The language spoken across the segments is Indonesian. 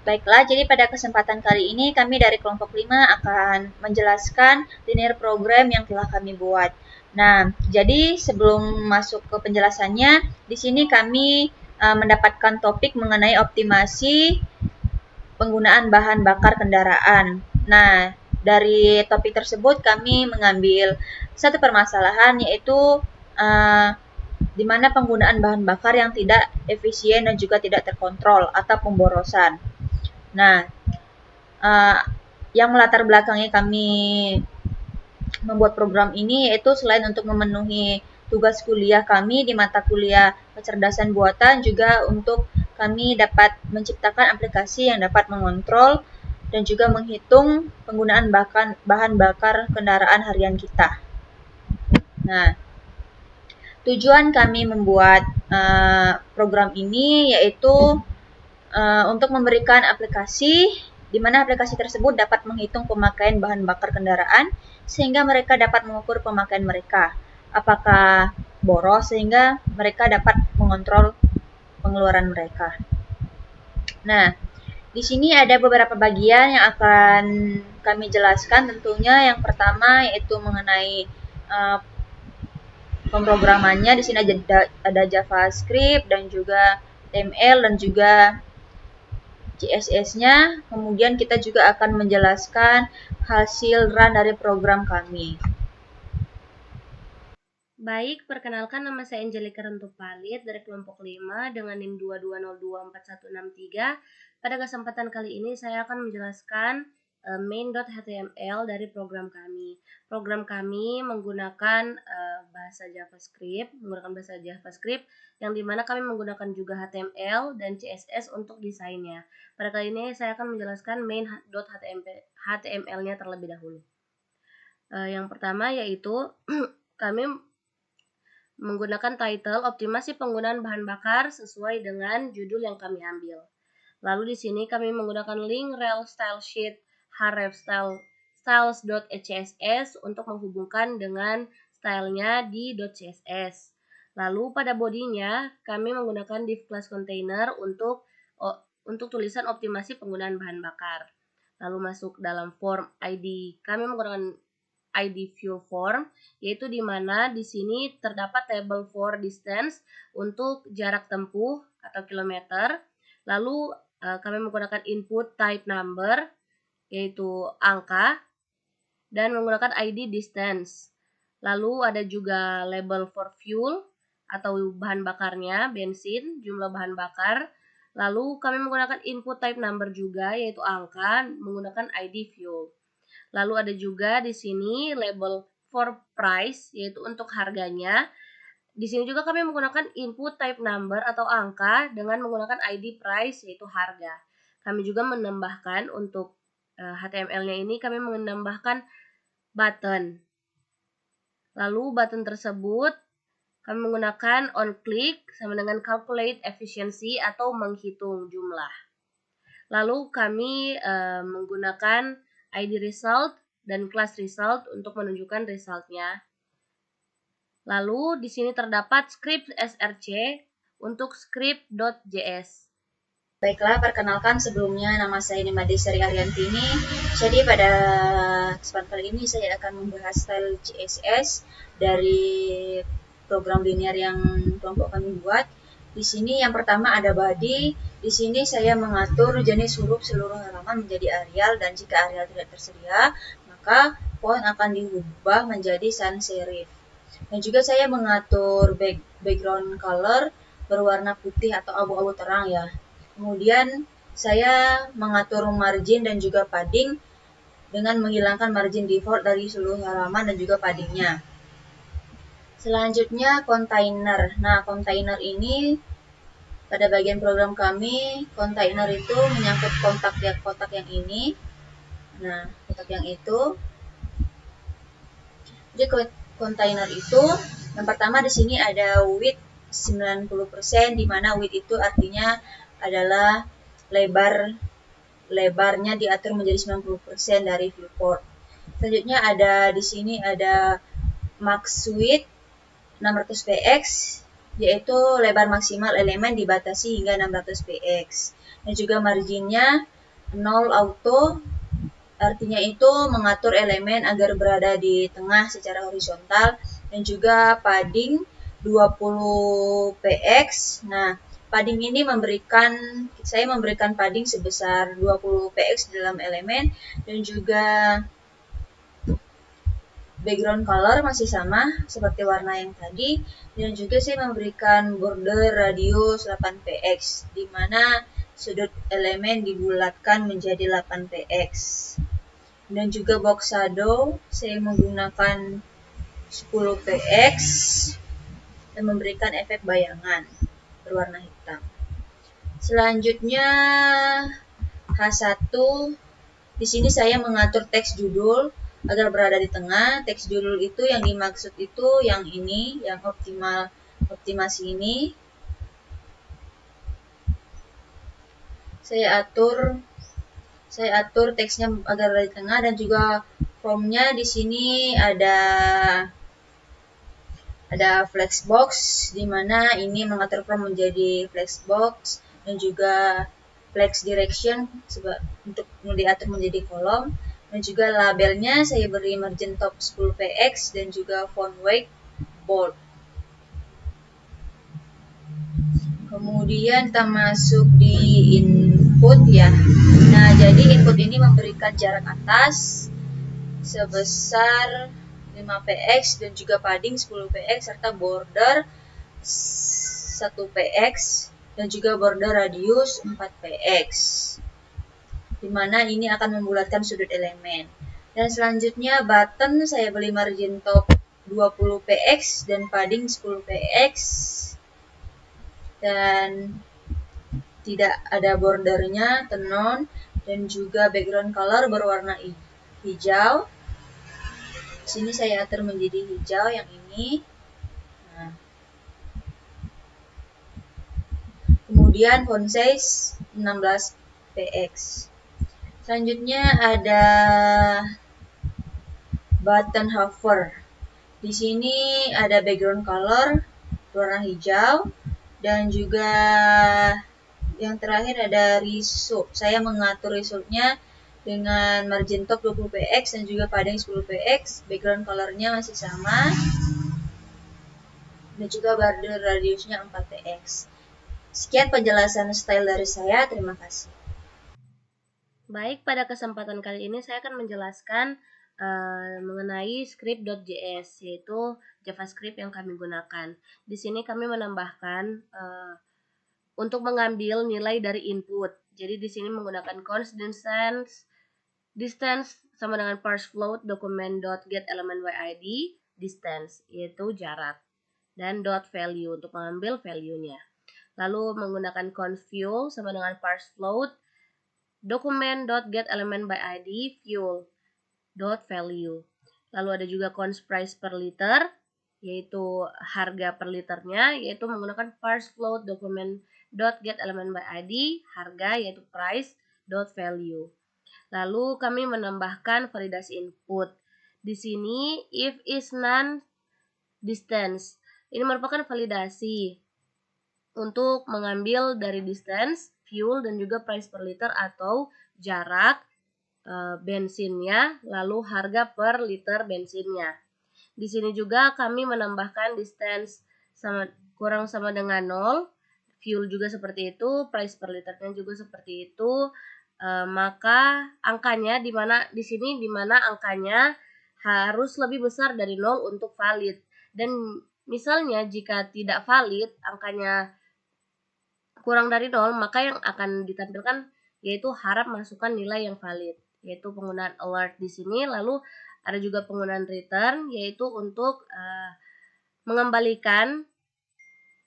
Baiklah, jadi pada kesempatan kali ini kami dari kelompok 5 akan menjelaskan linear program yang telah kami buat. Nah, jadi sebelum masuk ke penjelasannya, di sini kami mendapatkan topik mengenai optimasi penggunaan bahan bakar kendaraan. Nah, dari topik tersebut kami mengambil satu permasalahan, yaitu di mana penggunaan bahan bakar yang tidak efisien dan juga tidak terkontrol atau pemborosan. Nah, yang melatar belakangnya kami membuat program ini yaitu selain untuk memenuhi tugas kuliah kami di mata kuliah kecerdasan buatan, juga untuk kami dapat menciptakan aplikasi yang dapat mengontrol dan juga menghitung penggunaan bahan bakar kendaraan harian kita. Nah, tujuan kami membuat program ini yaitu untuk memberikan aplikasi di mana aplikasi tersebut dapat menghitung pemakaian bahan bakar kendaraan sehingga mereka dapat mengukur pemakaian mereka. Apakah boros sehingga mereka dapat mengontrol pengeluaran mereka. Nah, di sini ada beberapa bagian yang akan kami jelaskan tentunya. Yang pertama yaitu mengenai pemrogramannya. Di sini ada JavaScript dan juga HTML dan juga CSS-nya. Kemudian kita juga akan menjelaskan hasil run dari program kami. Baik, perkenalkan nama saya Angelica Rentupalit dari kelompok 5 dengan NIM 22024163. Pada kesempatan kali ini saya akan menjelaskan main.html dari program kami. Program kami menggunakan bahasa JavaScript, yang dimana kami menggunakan juga HTML dan CSS untuk desainnya. Pada kali ini saya akan menjelaskan main.html-nya terlebih dahulu. Yang pertama yaitu kami menggunakan title optimasi penggunaan bahan bakar sesuai dengan judul yang kami ambil. Lalu di sini kami menggunakan link rel style sheet styles.css untuk menghubungkan dengan stylenya di .css. Lalu pada bodinya kami menggunakan div class container untuk tulisan optimasi penggunaan bahan bakar. Lalu masuk dalam form ID, kami menggunakan ID view form, yaitu di mana di sini terdapat table for distance untuk jarak tempuh atau kilometer. Lalu kami menggunakan input type number, yaitu angka, dan menggunakan ID distance. Lalu ada juga label for fuel atau bahan bakarnya, bensin, jumlah bahan bakar. Lalu kami menggunakan input type number juga, yaitu angka, menggunakan ID fuel. Lalu ada juga di sini label for price, yaitu untuk harganya. Di sini juga kami menggunakan input type number atau angka dengan menggunakan ID price, yaitu harga. Kami juga menambahkan untuk HTML-nya ini kami menambahkan button. Lalu button tersebut kami menggunakan on click sama dengan calculate efficiency atau menghitung jumlah. Lalu kami menggunakan ID result dan class result untuk menunjukkan resultnya. Lalu di sini terdapat script src untuk script.js. Baiklah, perkenalkan sebelumnya nama saya Nimade Sari Ariantini. Jadi pada kesempatan kali ini saya akan membahas style CSS dari program linear yang kelompok kami buat. Di sini yang pertama ada body. Di sini saya mengatur jenis huruf seluruh halaman menjadi Arial, dan jika Arial tidak tersedia, maka font akan diubah menjadi sans serif. Dan juga saya mengatur background color berwarna putih atau abu-abu terang ya. Kemudian saya mengatur margin dan juga padding dengan menghilangkan margin default dari seluruh halaman dan juga paddingnya. Selanjutnya container. Nah, container ini pada bagian program kami, container itu menyangkut kotak yang ini. Nah, kotak yang itu. Jadi container itu yang pertama di sini ada width 90%, di mana width itu artinya adalah lebarnya diatur menjadi 90% dari viewport. Selanjutnya ada di sini ada max width 600 px, yaitu lebar maksimal elemen dibatasi hingga 600 px. Dan juga marginnya Nol auto artinya itu mengatur elemen agar berada di tengah secara horizontal, dan juga padding 20 px. Nah, padding ini saya memberikan padding sebesar 20 px dalam elemen, dan juga background color masih sama seperti warna yang tadi, dan juga saya memberikan border radius 8 px, di mana sudut elemen dibulatkan menjadi 8 px. Dan juga box shadow saya menggunakan 10 px dan memberikan efek bayangan berwarna hitam. Selanjutnya H1, di sini saya mengatur teks judul agar berada di tengah. Teks judul itu yang dimaksud itu yang ini, yang optimasi ini. Saya atur teksnya agar berada di tengah, dan juga formnya di sini ada flexbox, di mana ini mengatur form menjadi flexbox, dan juga flex direction untuk diatur menjadi kolom, dan juga labelnya saya beri margin top 10 px dan juga font weight bold. Kemudian kita masuk di input ya. Nah, jadi input ini memberikan jarak atas sebesar 5 px dan juga padding 10 px serta border 1 px dan juga border radius 4 px, di mana ini akan membulatkan sudut elemen. Dan selanjutnya button saya beli margin top 20 px dan padding 10 px, dan tidak ada bordernya, tenon, dan juga background color berwarna hijau. Di sini saya atur menjadi hijau yang ini. Nah, kemudian font size 16 px. Selanjutnya ada button hover. Di sini ada background color warna hijau, dan juga yang terakhir ada result. Saya mengatur resultnya dengan margin top 20 px dan juga padding 10 px. Background colornya masih sama, dan juga border radiusnya 4 px. Sekian penjelasan style dari saya. Terima kasih. Baik, pada kesempatan kali ini saya akan menjelaskan mengenai script.js, yaitu JavaScript yang kami gunakan. Di sini kami menambahkan untuk mengambil nilai dari input. Jadi di sini menggunakan const distance sama dengan parse float document.getElementById distance, yaitu jarak, dan .value untuk mengambil value-nya. Lalu menggunakan const fuel sama dengan parse float document.getElementById fuel.value. Lalu ada juga const price per liter, yaitu harga per liternya, yaitu menggunakan parse float document.getElementById harga, yaitu price.value. Lalu kami menambahkan validasi input. Di sini if is none distance. Ini merupakan validasi untuk mengambil dari distance, fuel, dan juga price per liter atau jarak bensinnya, lalu harga per liter bensinnya. Di sini juga kami menambahkan distance kurang sama dengan 0, fuel juga seperti itu, price per liternya juga seperti itu. Maka angkanya di mana angkanya harus lebih besar dari 0 untuk valid. Dan misalnya jika tidak valid, angkanya kurang dari 0, maka yang akan ditampilkan yaitu harap masukkan nilai yang valid, yaitu penggunaan alert di sini. Lalu ada juga penggunaan return, yaitu untuk mengembalikan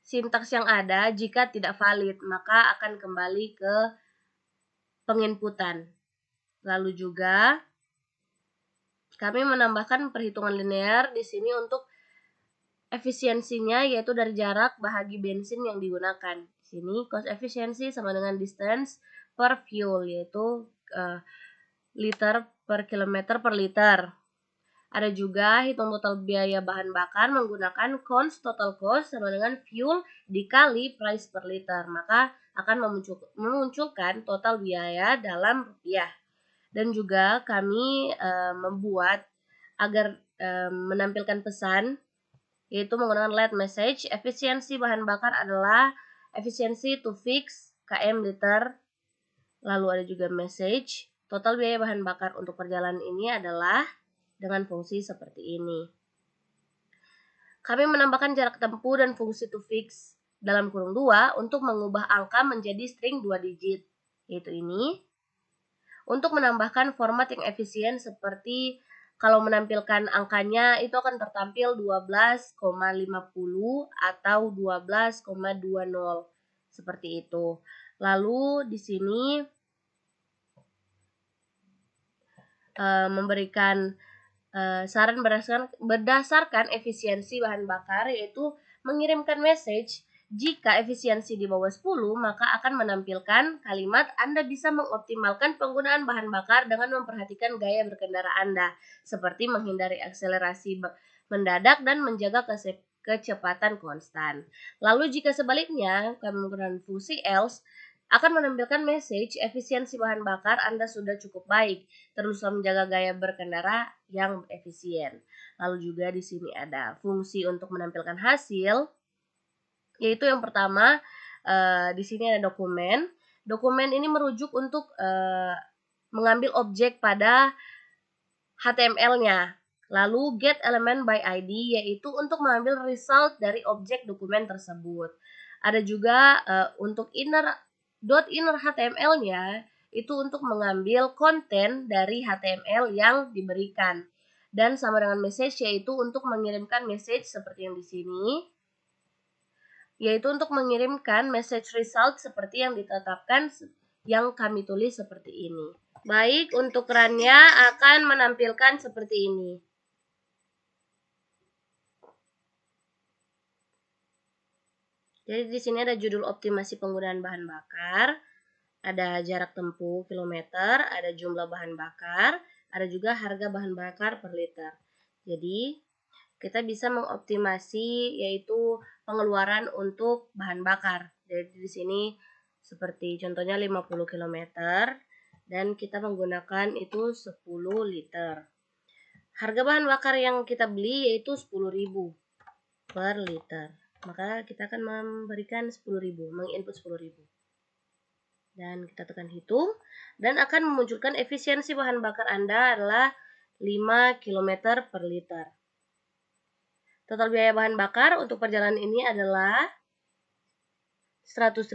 sintaks yang ada. Jika tidak valid, maka akan kembali ke penginputan. Lalu juga kami menambahkan perhitungan linear di sini untuk efisiensinya, yaitu dari jarak bahagi bensin yang digunakan. Di sini cost efficiency sama dengan distance per fuel, yaitu liter per kilometer per liter. Ada juga hitung total biaya bahan bakar menggunakan cons total cost sama dengan fuel dikali price per liter, maka akan memunculkan total biaya dalam rupiah. Dan juga kami membuat agar menampilkan pesan, yaitu menggunakan LED message. Efisiensi bahan bakar adalah efisiensi to fix km liter. Lalu ada juga message, total biaya bahan bakar untuk perjalanan ini adalah dengan fungsi seperti ini. Kami menambahkan jarak tempuh dan fungsi to fix dalam kurung 2 untuk mengubah angka menjadi string 2 digit, yaitu ini. Untuk menambahkan format yang efisien seperti kalau menampilkan angkanya itu akan tertampil 12,50 atau 12,20 seperti itu. Lalu di sini memberikan saran berdasarkan efisiensi bahan bakar, yaitu mengirimkan message jika efisiensi di bawah 10 maka akan menampilkan kalimat Anda bisa mengoptimalkan penggunaan bahan bakar dengan memperhatikan gaya berkendara Anda, seperti menghindari akselerasi mendadak dan menjaga kecepatan konstan. Lalu jika sebaliknya kami menggunakan fungsi else, akan menampilkan message efisiensi bahan bakar Anda sudah cukup baik, teruslah menjaga gaya berkendara yang efisien. Lalu juga di sini ada fungsi untuk menampilkan hasil, yaitu yang pertama di sini ada dokumen. Dokumen ini merujuk untuk mengambil objek pada HTML-nya. Lalu get element by ID, yaitu untuk mengambil result dari objek dokumen tersebut. Ada juga untuk inner HTML-nya itu untuk mengambil konten dari HTML yang diberikan. Dan sama dengan message, yaitu untuk mengirimkan message seperti yang di sini, yaitu untuk mengirimkan message result seperti yang ditetapkan yang kami tulis seperti ini. Baik, untuk runnya akan menampilkan seperti ini. Jadi di sini ada judul optimasi penggunaan bahan bakar, ada jarak tempuh kilometer, ada jumlah bahan bakar, ada juga harga bahan bakar per liter. Jadi kita bisa mengoptimasi yaitu pengeluaran untuk bahan bakar. Jadi di sini seperti contohnya 50 km dan kita menggunakan itu 10 liter. Harga bahan bakar yang kita beli yaitu 10.000 per liter. Maka kita akan memberikan 10.000, menginput 10.000. Dan kita tekan hitung dan akan memunculkan efisiensi bahan bakar Anda adalah 5 km per liter. Total biaya bahan bakar untuk perjalanan ini adalah 100.000.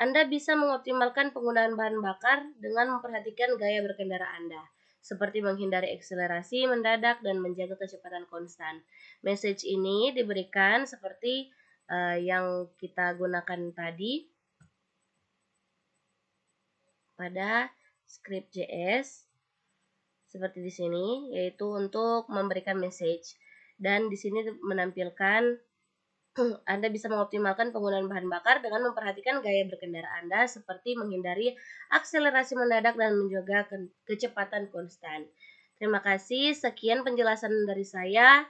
Anda bisa mengoptimalkan penggunaan bahan bakar dengan memperhatikan gaya berkendara Anda, seperti menghindari akselerasi mendadak dan menjaga kecepatan konstan. Message ini diberikan seperti yang kita gunakan tadi pada script.js seperti di sini, yaitu untuk memberikan message. Dan di sini menampilkan Anda bisa mengoptimalkan penggunaan bahan bakar dengan memperhatikan gaya berkendara Anda, seperti menghindari akselerasi mendadak dan menjaga kecepatan konstan. Terima kasih, sekian penjelasan dari saya.